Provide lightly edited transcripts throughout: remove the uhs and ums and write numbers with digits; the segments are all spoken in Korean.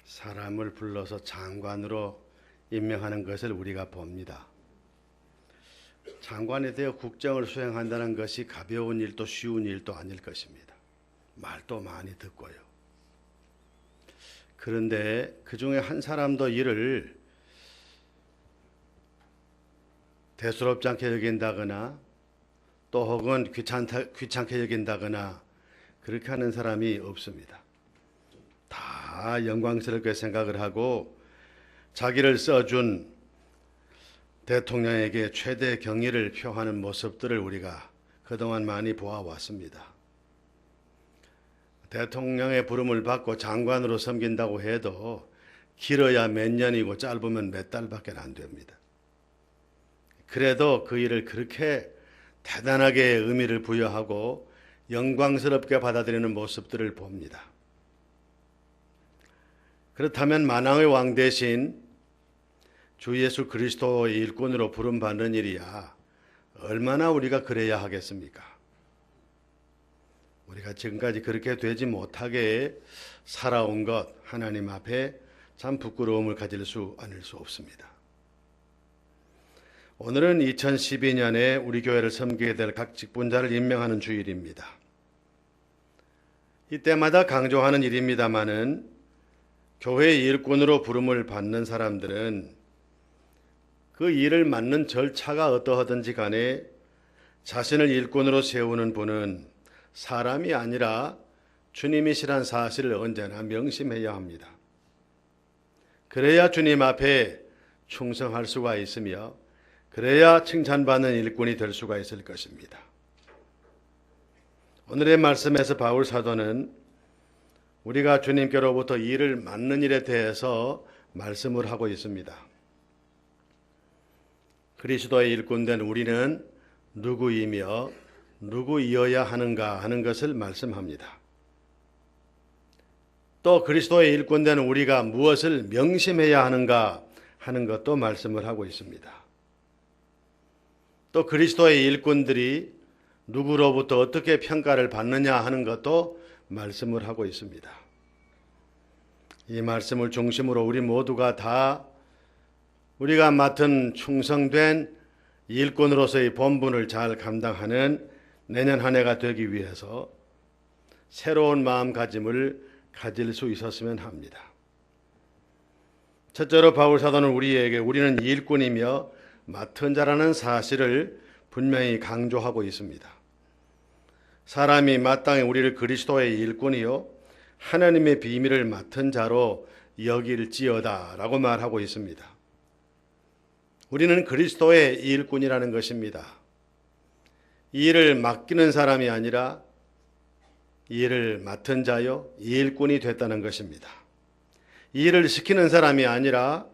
사람을 불러서 장관으로 임명하는 것을 우리가 봅니다. 장관이 되어 국정을 수행한다는 것이 가벼운 일도 쉬운 일도 아닐 것입니다. 말도 많이 듣고요. 그런데 그 중에 한 사람도 이를 대수롭지 않게 여긴다거나 또 혹은 귀찮게 여긴다거나 그렇게 하는 사람이 없습니다. 다 영광스럽게 생각을 하고 자기를 써준 대통령에게 최대 경의를 표하는 모습들을 우리가 그동안 많이 보아왔습니다. 대통령의 부름을 받고 장관으로 섬긴다고 해도 길어야 몇 년이고 짧으면 몇 달밖에 안 됩니다. 그래도 그 일을 그렇게 대단하게 의미를 부여하고 영광스럽게 받아들이는 모습들을 봅니다. 그렇다면 만왕의 왕 대신 주 예수 그리스도의 일꾼으로 부름받는 일이야 얼마나 우리가 그래야 하겠습니까? 우리가 지금까지 그렇게 되지 못하게 살아온 것 하나님 앞에 참 부끄러움을 가질 수 않을 수 없습니다. 오늘은 2012년에 우리 교회를 섬기게 될 각 직분자를 임명하는 주일입니다. 이때마다 강조하는 일입니다마는 교회의 일꾼으로 부름을 받는 사람들은 그 일을 맡는 절차가 어떠하든지 간에 자신을 일꾼으로 세우는 분은 사람이 아니라 주님이시란 사실을 언제나 명심해야 합니다. 그래야 주님 앞에 충성할 수가 있으며 그래야 칭찬받는 일꾼이 될 수가 있을 것입니다. 오늘의 말씀에서 바울 사도는 우리가 주님께로부터 일을 맡는 일에 대해서 말씀을 하고 있습니다. 그리스도의 일꾼된 우리는 누구이며 누구이어야 하는가 하는 것을 말씀합니다. 또 그리스도의 일꾼된 우리가 무엇을 명심해야 하는가 하는 것도 말씀을 하고 있습니다. 또 그리스도의 일꾼들이 누구로부터 어떻게 평가를 받느냐 하는 것도 말씀을 하고 있습니다. 이 말씀을 중심으로 우리 모두가 다 우리가 맡은 충성된 일꾼으로서의 본분을 잘 감당하는 내년 한 해가 되기 위해서 새로운 마음가짐을 가질 수 있었으면 합니다. 첫째로 바울 사도는 우리에게 우리는 일꾼이며 맡은 자라는 사실을 분명히 강조하고 있습니다. 사람이 마땅히 우리를 그리스도의 일꾼이요 하나님의 비밀을 맡은 자로 여길지어다 라고 말하고 있습니다. 우리는 그리스도의 일꾼이라는 것입니다. 이 일을 맡기는 사람이 아니라 이 일을 맡은 자요 일꾼이 됐다는 것입니다. 이 일을 시키는 사람이 아니라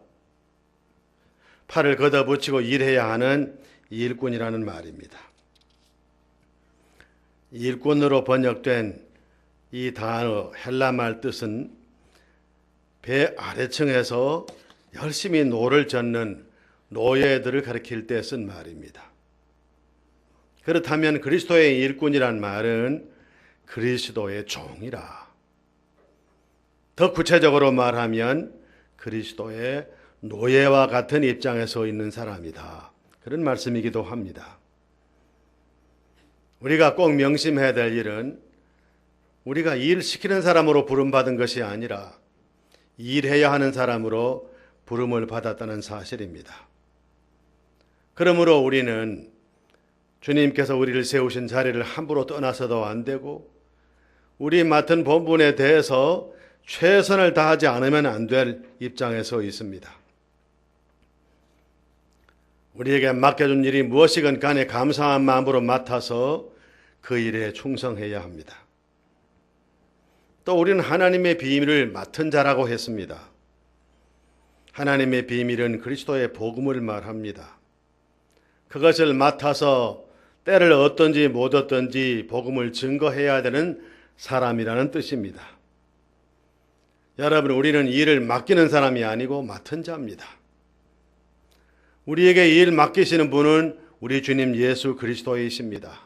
팔을 걷어붙이고 일해야 하는 일꾼이라는 말입니다. 일꾼으로 번역된 이 단어 헬라말 뜻은 배 아래층에서 열심히 노를 젓는 노예들을 가리킬 때 쓴 말입니다. 그렇다면 그리스도의 일꾼이란 말은 그리스도의 종이라. 더 구체적으로 말하면 그리스도의 노예와 같은 입장에 서 있는 사람이다. 그런 말씀이기도 합니다. 우리가 꼭 명심해야 될 일은 우리가 일시키는 사람으로 부름받은 것이 아니라 일해야 하는 사람으로 부름을 받았다는 사실입니다. 그러므로 우리는 주님께서 우리를 세우신 자리를 함부로 떠나서도 안 되고 우리 맡은 본분에 대해서 최선을 다하지 않으면 안 될 입장에 서 있습니다. 우리에게 맡겨준 일이 무엇이건 간에 감사한 마음으로 맡아서 그 일에 충성해야 합니다. 또 우리는 하나님의 비밀을 맡은 자라고 했습니다. 하나님의 비밀은 그리스도의 복음을 말합니다. 그것을 맡아서 때를 얻든지 못 얻든지 복음을 증거해야 되는 사람이라는 뜻입니다. 여러분, 우리는 일을 맡기는 사람이 아니고 맡은 자입니다. 우리에게 일 맡기시는 분은 우리 주님 예수 그리스도이십니다.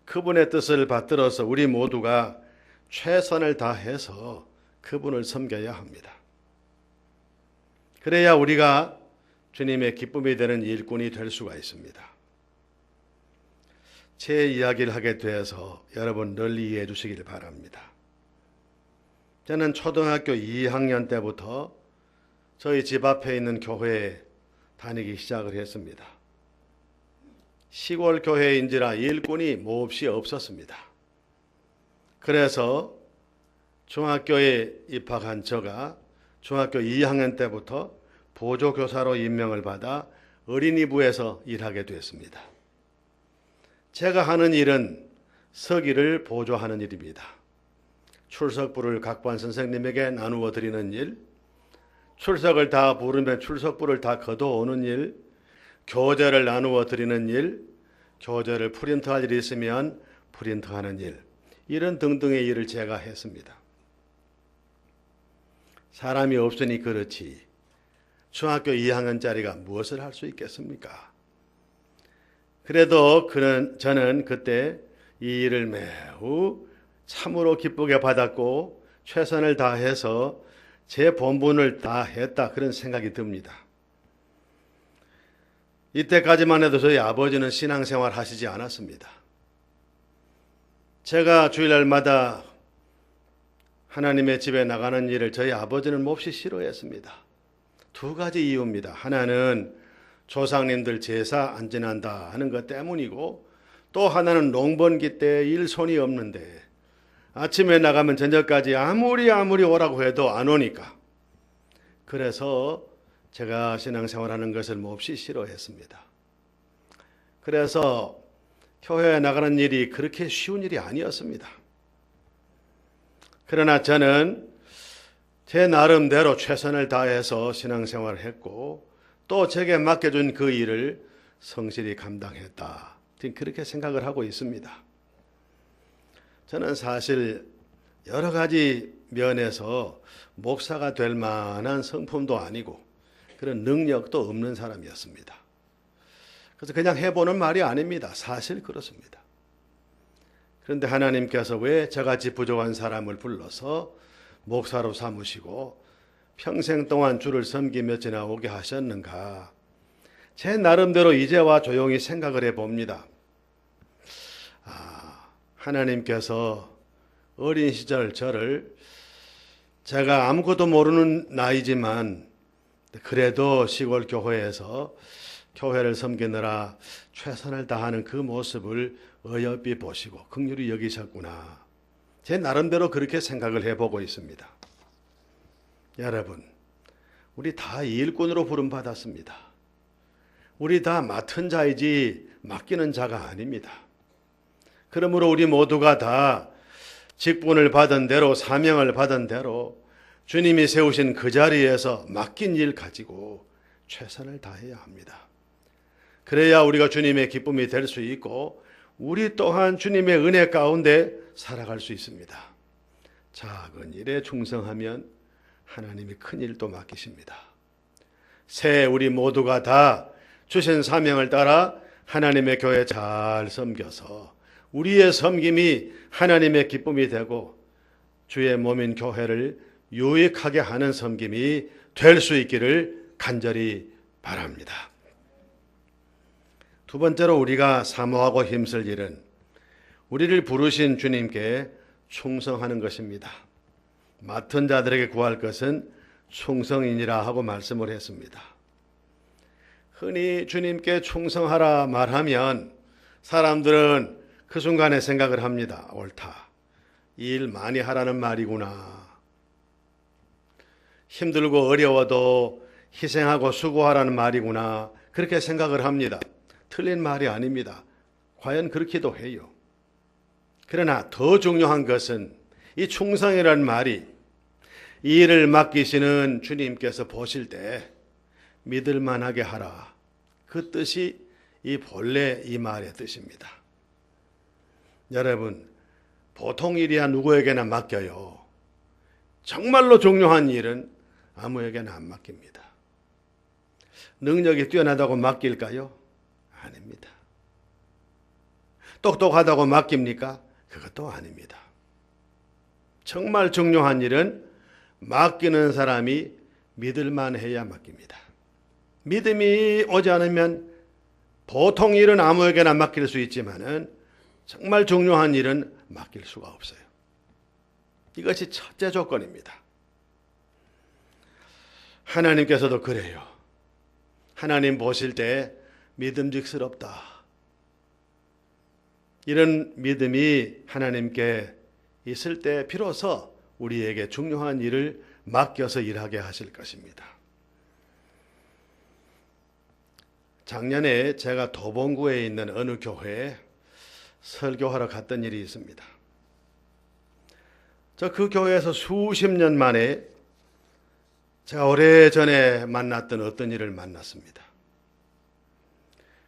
그분의 뜻을 받들어서 우리 모두가 최선을 다해서 그분을 섬겨야 합니다. 그래야 우리가 주님의 기쁨이 되는 일꾼이 될 수가 있습니다. 제 이야기를 하게 되어서 여러분 널리 이해해 주시길 바랍니다. 저는 초등학교 2학년 때부터 저희 집 앞에 있는 교회에 다니기 시작을 했습니다. 시골 교회인지라 일꾼이 몹시 없었습니다. 그래서 중학교에 입학한 저가 중학교 2학년 때부터 보조교사로 임명을 받아 어린이부에서 일하게 됐습니다. 제가 하는 일은 서기를 보조하는 일입니다. 출석부를 각반 선생님에게 나누어 드리는 일, 출석을 다 부르면 출석부를 다 걷어오는 일, 교재를 나누어 드리는 일, 교재를 프린트할 일이 있으면 프린트하는 일, 이런 등등의 일을 제가 했습니다. 사람이 없으니 그렇지 중학교 2학년짜리가 무엇을 할 수 있겠습니까? 그래도 저는 그때 이 일을 매우 참으로 기쁘게 받았고 최선을 다해서 제 본분을 다 했다, 그런 생각이 듭니다. 이때까지만 해도 저희 아버지는 신앙생활 하시지 않았습니다. 제가 주일날마다 하나님의 집에 나가는 일을 저희 아버지는 몹시 싫어했습니다. 두 가지 이유입니다. 하나는 조상님들 제사 안 지난다 하는 것 때문이고, 또 하나는 농번기 때 일손이 없는데 아침에 나가면 저녁까지 아무리 오라고 해도 안 오니까, 그래서 제가 신앙생활하는 것을 몹시 싫어했습니다. 그래서 교회에 나가는 일이 그렇게 쉬운 일이 아니었습니다. 그러나 저는 제 나름대로 최선을 다해서 신앙생활을 했고, 또 제게 맡겨준 그 일을 성실히 감당했다, 그렇게 생각을 하고 있습니다. 저는 사실 여러 가지 면에서 목사가 될 만한 성품도 아니고 그런 능력도 없는 사람이었습니다. 그래서 그냥 해보는 말이 아닙니다. 사실 그렇습니다. 그런데 하나님께서 왜 저같이 부족한 사람을 불러서 목사로 삼으시고 평생 동안 주를 섬기며 지나오게 하셨는가? 제 나름대로 이제와 조용히 생각을 해봅니다. 하나님께서 어린 시절 저를, 제가 아무것도 모르는 나이지만 그래도 시골 교회에서 교회를 섬기느라 최선을 다하는 그 모습을 어여삐 보시고 긍휼히 여기셨구나. 제 나름대로 그렇게 생각을 해보고 있습니다. 여러분, 우리 다 일꾼으로 부름받았습니다. 우리 다 맡은 자이지 맡기는 자가 아닙니다. 그러므로 우리 모두가 다 직분을 받은 대로, 사명을 받은 대로 주님이 세우신 그 자리에서 맡긴 일 가지고 최선을 다해야 합니다. 그래야 우리가 주님의 기쁨이 될 수 있고 우리 또한 주님의 은혜 가운데 살아갈 수 있습니다. 작은 일에 충성하면 하나님이 큰 일도 맡기십니다. 새 우리 모두가 다 주신 사명을 따라 하나님의 교회 잘 섬겨서 우리의 섬김이 하나님의 기쁨이 되고 주의 몸인 교회를 유익하게 하는 섬김이 될 수 있기를 간절히 바랍니다. 두 번째로 우리가 사모하고 힘쓸 일은 우리를 부르신 주님께 충성하는 것입니다. 맡은 자들에게 구할 것은 충성이니라 하고 말씀을 했습니다. 흔히 주님께 충성하라 말하면 사람들은 그 순간에 생각을 합니다. 옳다. 일 많이 하라는 말이구나. 힘들고 어려워도 희생하고 수고하라는 말이구나. 그렇게 생각을 합니다. 틀린 말이 아닙니다. 과연 그렇기도 해요. 그러나 더 중요한 것은 이 충성이라는 말이 이 일을 맡기시는 주님께서 보실 때 믿을만하게 하라. 그 뜻이 이 본래 이 말의 뜻입니다. 여러분, 보통 일이야 누구에게나 맡겨요. 정말로 중요한 일은 아무에게나 안 맡깁니다. 능력이 뛰어나다고 맡길까요? 아닙니다. 똑똑하다고 맡깁니까? 그것도 아닙니다. 정말 중요한 일은 맡기는 사람이 믿을만 해야 맡깁니다. 믿음이 오지 않으면 보통 일은 아무에게나 맡길 수 있지만은 정말 중요한 일은 맡길 수가 없어요. 이것이 첫째 조건입니다. 하나님께서도 그래요. 하나님 보실 때 믿음직스럽다. 이런 믿음이 하나님께 있을 때 비로소 우리에게 중요한 일을 맡겨서 일하게 하실 것입니다. 작년에 제가 도봉구에 있는 어느 교회에 설교하러 갔던 일이 있습니다. 그 교회에서 수십 년 만에 제가 오래전에 만났던 어떤 일을 만났습니다.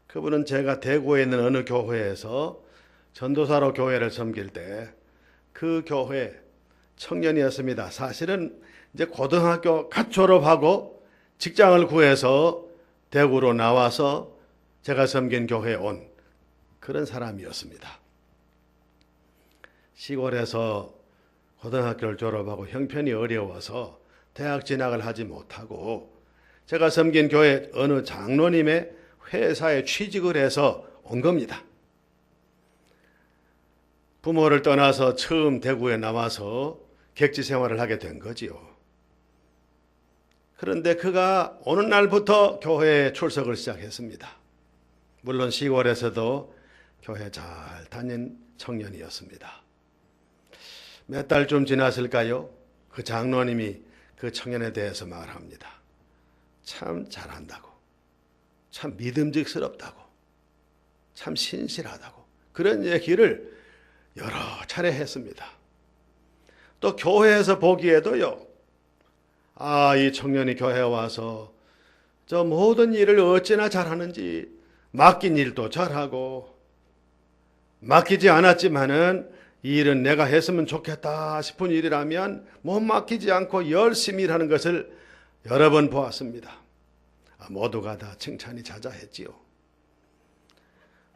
그분은 제가 대구에 있는 어느 교회에서 전도사로 교회를 섬길 때 그 교회 청년이었습니다. 사실은 이제 고등학교 갓 졸업하고 직장을 구해서 대구로 나와서 제가 섬긴 교회에 온 그런 사람이었습니다. 시골에서 고등학교를 졸업하고 형편이 어려워서 대학 진학을 하지 못하고 제가 섬긴 교회 어느 장로님의 회사에 취직을 해서 온 겁니다. 부모를 떠나서 처음 대구에 나와서 객지 생활을 하게 된 거지요. 그런데 그가 어느 날부터 교회에 출석을 시작했습니다. 물론 시골에서도 교회 잘 다닌 청년이었습니다. 몇 달쯤 지났을까요? 그 장로님이 그 청년에 대해서 말합니다. 참 잘한다고, 참 믿음직스럽다고, 참 신실하다고 그런 얘기를 여러 차례 했습니다. 또 교회에서 보기에도요. 이 청년이 교회에 와서 저 모든 일을 어찌나 잘하는지 맡긴 일도 잘하고 맡기지 않았지만은 이 일은 내가 했으면 좋겠다 싶은 일이라면 못 맡기지 않고 열심히 일하는 것을 여러 번 보았습니다. 모두가 다 칭찬이 자자했지요.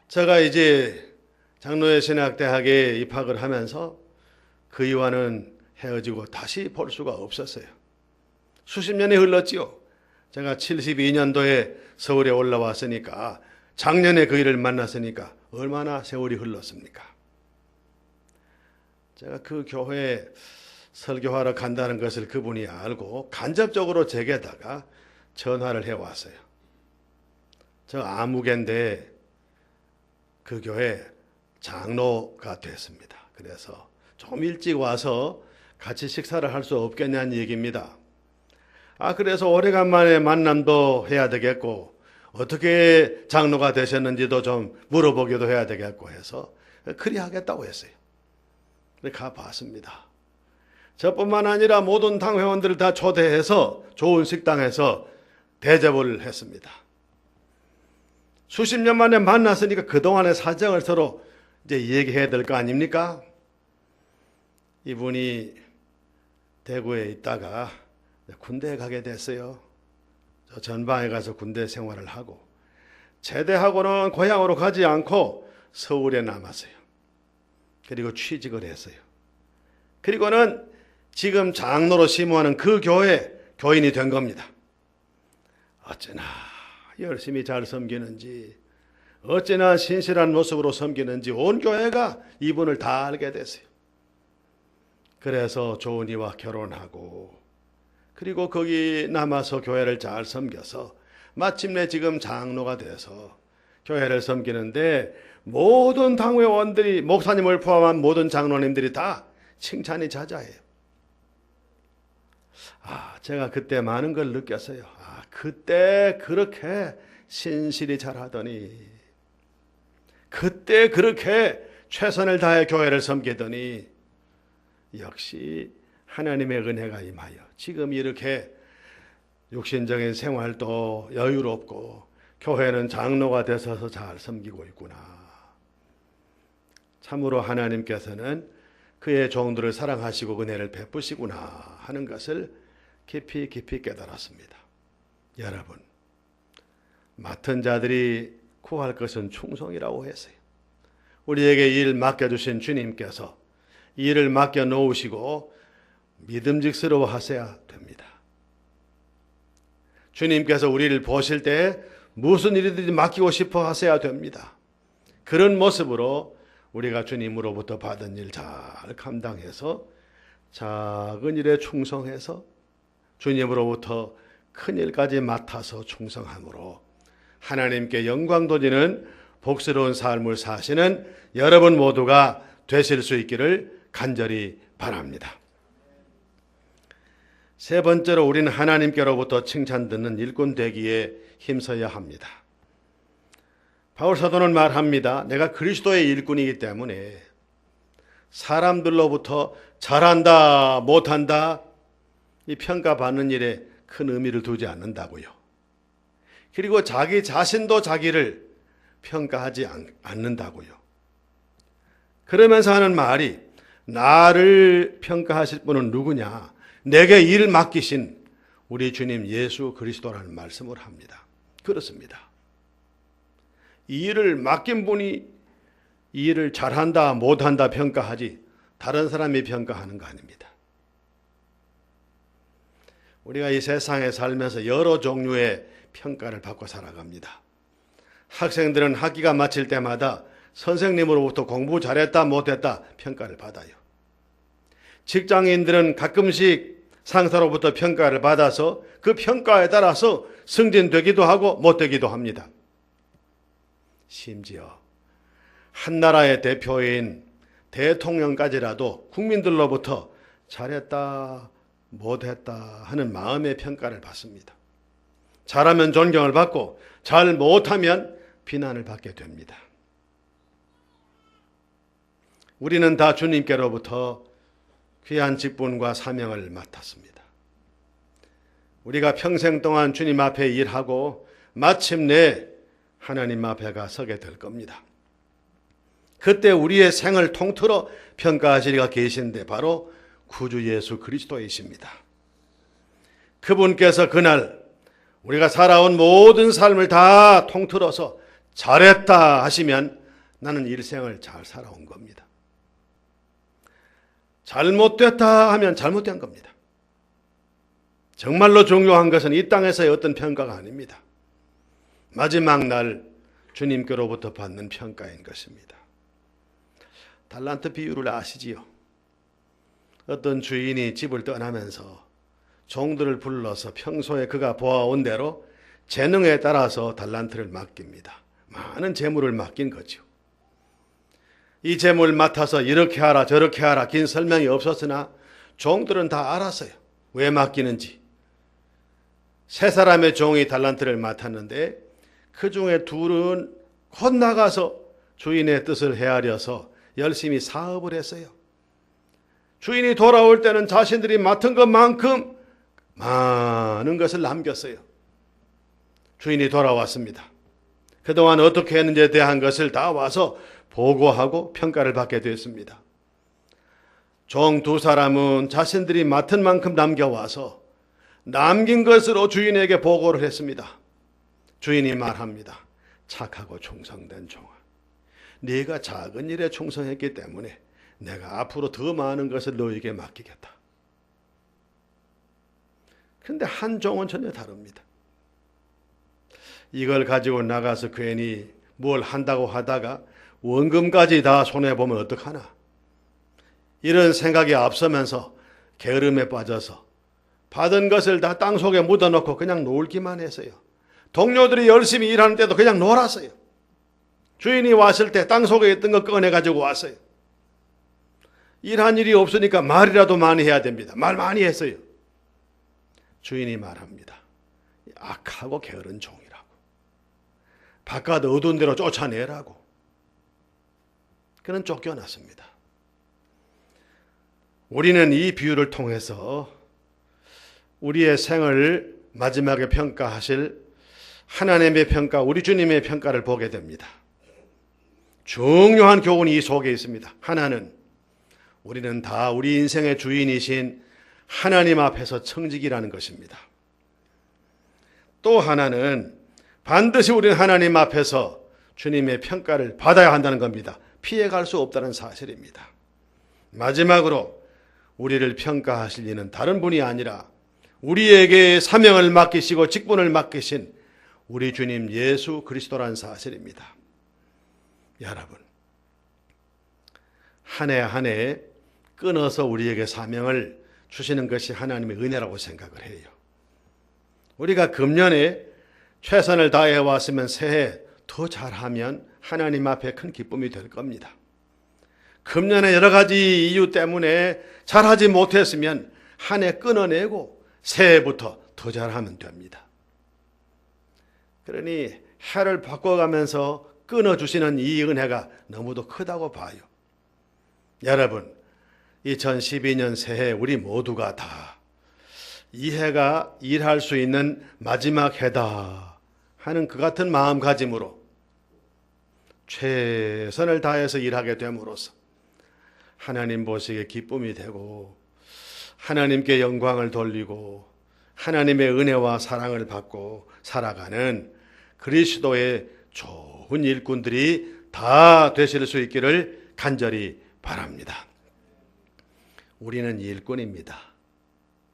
제가 이제 장로회 신학대학에 입학을 하면서 그이와는 헤어지고 다시 볼 수가 없었어요. 수십 년이 흘렀지요. 제가 72년도에 서울에 올라왔으니까 작년에 그이를 만났으니까 얼마나 세월이 흘렀습니까? 제가 그 교회에 설교하러 간다는 것을 그분이 알고 간접적으로 제게다가 전화를 해왔어요. 저 아무개인데 그 교회 장로가 됐습니다. 그래서 좀 일찍 와서 같이 식사를 할 수 없겠냐는 얘기입니다. 그래서 오래간만에 만남도 해야 되겠고 어떻게 장로가 되셨는지도 좀 물어보기도 해야 되겠고 해서 그리 하겠다고 했어요. 가봤습니다. 저뿐만 아니라 모든 당회원들을 다 초대해서 좋은 식당에서 대접을 했습니다. 수십 년 만에 만났으니까 그동안의 사정을 서로 이제 얘기해야 될 거 아닙니까? 이분이 대구에 있다가 군대에 가게 됐어요. 저 전방에 가서 군대 생활을 하고 제대하고는 고향으로 가지 않고 서울에 남았어요. 그리고 취직을 했어요. 그리고는 지금 장로로 심호하는 그 교회 교인이 된 겁니다. 어쩌나 열심히 잘 섬기는지 어찌나 신실한 모습으로 섬기는지 온 교회가 이분을 다 알게 됐어요. 그래서 좋은 이와 결혼하고 그리고 거기 남아서 교회를 잘 섬겨서 마침내 지금 장로가 돼서 교회를 섬기는데 모든 당회원들이 목사님을 포함한 모든 장로님들이 다 칭찬이 자자해요. 제가 그때 많은 걸 느꼈어요. 그때 그렇게 신실히 잘하더니 그때 그렇게 최선을 다해 교회를 섬기더니 역시 하나님의 은혜가 임하여 지금 이렇게 육신적인 생활도 여유롭고 교회는 장로가 되셔서 잘 섬기고 있구나. 참으로 하나님께서는 그의 종들을 사랑하시고 은혜를 베푸시구나 하는 것을 깊이 깨달았습니다. 여러분, 맡은 자들이 구할 것은 충성이라고 했어요. 우리에게 일 맡겨주신 주님께서 일을 맡겨놓으시고 믿음직스러워 하셔야 됩니다. 주님께서 우리를 보실 때 무슨 일이든지 맡기고 싶어 하셔야 됩니다. 그런 모습으로 우리가 주님으로부터 받은 일 잘 감당해서 작은 일에 충성해서 주님으로부터 큰 일까지 맡아서 충성함으로 하나님께 영광 돌리는 복스러운 삶을 사시는 여러분 모두가 되실 수 있기를 간절히 바랍니다. 세 번째로 우리는 하나님께로부터 칭찬 듣는 일꾼 되기에 힘써야 합니다. 바울 사도는 말합니다. 내가 그리스도의 일꾼이기 때문에 사람들로부터 잘한다, 못한다 이 평가받는 일에 큰 의미를 두지 않는다고요. 그리고 자기 자신도 자기를 평가하지 않는다고요. 그러면서 하는 말이 나를 평가하실 분은 누구냐? 내게 일을 맡기신 우리 주님 예수 그리스도라는 말씀을 합니다. 그렇습니다. 이 일을 맡긴 분이 이 일을 잘한다 못한다 평가하지 다른 사람이 평가하는 거 아닙니다. 우리가 이 세상에 살면서 여러 종류의 평가를 받고 살아갑니다. 학생들은 학기가 마칠 때마다 선생님으로부터 공부 잘했다 못했다 평가를 받아요. 직장인들은 가끔씩 상사로부터 평가를 받아서 그 평가에 따라서 승진되기도 하고 못되기도 합니다. 심지어 한 나라의 대표인 대통령까지라도 국민들로부터 잘했다 못했다 하는 마음의 평가를 받습니다. 잘하면 존경을 받고 잘 못하면 비난을 받게 됩니다. 우리는 다 주님께로부터 귀한 직분과 사명을 맡았습니다. 우리가 평생 동안 주님 앞에 일하고 마침내 하나님 앞에 가 서게 될 겁니다. 그때 우리의 생을 통틀어 평가하실 이가 계신데 바로 구주 예수 그리스도이십니다. 그분께서 그날 우리가 살아온 모든 삶을 다 통틀어서 잘했다 하시면 나는 일생을 잘 살아온 겁니다. 잘못됐다 하면 잘못된 겁니다. 정말로 중요한 것은 이 땅에서의 어떤 평가가 아닙니다. 마지막 날 주님께로부터 받는 평가인 것입니다. 달란트 비유를 아시지요? 어떤 주인이 집을 떠나면서 종들을 불러서 평소에 그가 보아온 대로 재능에 따라서 달란트를 맡깁니다. 많은 재물을 맡긴 거죠. 이 재물 맡아서 이렇게 하라 저렇게 하라 긴 설명이 없었으나 종들은 다 알았어요. 왜 맡기는지. 세 사람의 종이 달란트를 맡았는데 그 중에 둘은 곧 나가서 주인의 뜻을 헤아려서 열심히 사업을 했어요. 주인이 돌아올 때는 자신들이 맡은 것만큼 많은 것을 남겼어요. 주인이 돌아왔습니다. 그동안 어떻게 했는지에 대한 것을 다 와서 보고하고 평가를 받게 됐습니다. 종 두 사람은 자신들이 맡은 만큼 남겨와서 남긴 것으로 주인에게 보고를 했습니다. 주인이 말합니다. 착하고 충성된 종아, 네가 작은 일에 충성했기 때문에 내가 앞으로 더 많은 것을 너에게 맡기겠다. 그런데 한 종은 전혀 다릅니다. 이걸 가지고 나가서 괜히 뭘 한다고 하다가 원금까지 다 손해보면 어떡하나. 이런 생각이 앞서면서 게으름에 빠져서 받은 것을 다 땅속에 묻어놓고 그냥 놀기만 했어요. 동료들이 열심히 일하는 때도 그냥 놀았어요. 주인이 왔을 때 땅속에 있던 거 꺼내가지고 왔어요. 일한 일이 없으니까 말이라도 많이 해야 됩니다. 말 많이 했어요. 주인이 말합니다. 악하고 게으른 종이라고. 바깥 어두운 데로 쫓아내라고. 그는 쫓겨났습니다. 우리는 이 비유를 통해서 우리의 생을 마지막에 평가하실 하나님의 평가, 우리 주님의 평가를 보게 됩니다. 중요한 교훈이 이 속에 있습니다. 하나는 우리는 다 우리 인생의 주인이신 하나님 앞에서 청직이라는 것입니다. 또 하나는 반드시 우리는 하나님 앞에서 주님의 평가를 받아야 한다는 겁니다. 피해갈 수 없다는 사실입니다. 마지막으로 우리를 평가하실 이는 다른 분이 아니라 우리에게 사명을 맡기시고 직분을 맡기신 우리 주님 예수 그리스도란 사실입니다. 여러분, 한 해 한 해 끊어서 우리에게 사명을 주시는 것이 하나님의 은혜라고 생각을 해요. 우리가 금년에 최선을 다해 왔으면 새해 더 잘하면 하나님 앞에 큰 기쁨이 될 겁니다. 금년에 여러 가지 이유 때문에 잘하지 못했으면 한 해 끊어내고 새해부터 더 잘하면 됩니다. 그러니 해를 바꿔가면서 끊어주시는 이 은혜가 너무도 크다고 봐요. 여러분, 2012년 새해 우리 모두가 다 이 해가 일할 수 있는 마지막 해다 하는 그 같은 마음가짐으로 최선을 다해서 일하게 됨으로써 하나님 보시기에 기쁨이 되고 하나님께 영광을 돌리고 하나님의 은혜와 사랑을 받고 살아가는 그리스도의 좋은 일꾼들이 다 되실 수 있기를 간절히 바랍니다. 우리는 일꾼입니다.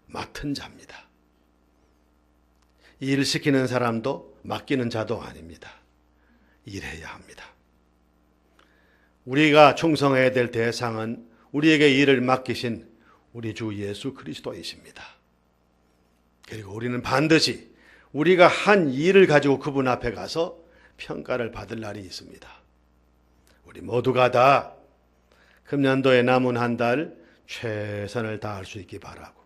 맡은 자입니다. 일 시키는 사람도 맡기는 자도 아닙니다. 일해야 합니다. 우리가 충성해야 될 대상은 우리에게 일을 맡기신 우리 주 예수 그리스도이십니다. 그리고 우리는 반드시 우리가 한 일을 가지고 그분 앞에 가서 평가를 받을 날이 있습니다. 우리 모두가 다 금년도에 남은 한 달 최선을 다할 수 있기 바라고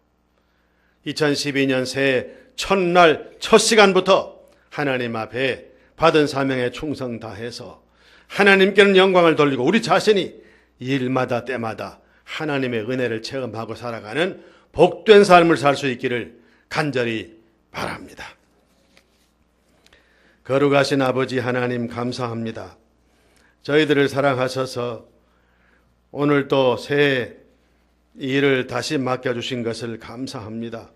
2012년 새해 첫날 첫 시간부터 하나님 앞에 받은 사명에 충성 다해서 하나님께는 영광을 돌리고 우리 자신이 일마다 때마다 하나님의 은혜를 체험하고 살아가는 복된 삶을 살 수 있기를 간절히 바랍니다. 거룩하신 아버지 하나님 감사합니다. 저희들을 사랑하셔서 오늘 또 새해 일을 다시 맡겨주신 것을 감사합니다.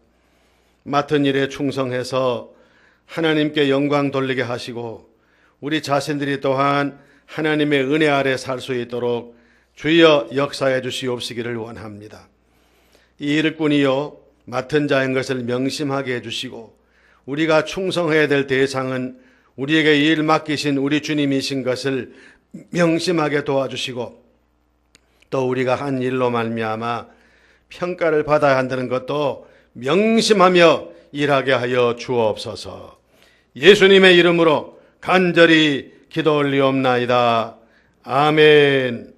맡은 일에 충성해서 하나님께 영광 돌리게 하시고 우리 자신들이 또한 하나님의 은혜 아래 살 수 있도록 주여 역사해 주시옵시기를 원합니다. 이 일꾼이요 맡은 자인 것을 명심하게 해주시고 우리가 충성해야 될 대상은 우리에게 일 맡기신 우리 주님이신 것을 명심하게 도와주시고 또 우리가 한 일로 말미암아 평가를 받아야 한다는 것도 명심하며 일하게 하여 주옵소서. 예수님의 이름으로 간절히 기도 올리옵나이다. 아멘.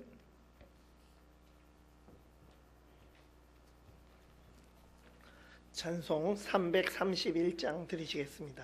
찬송 331장 드리시겠습니다.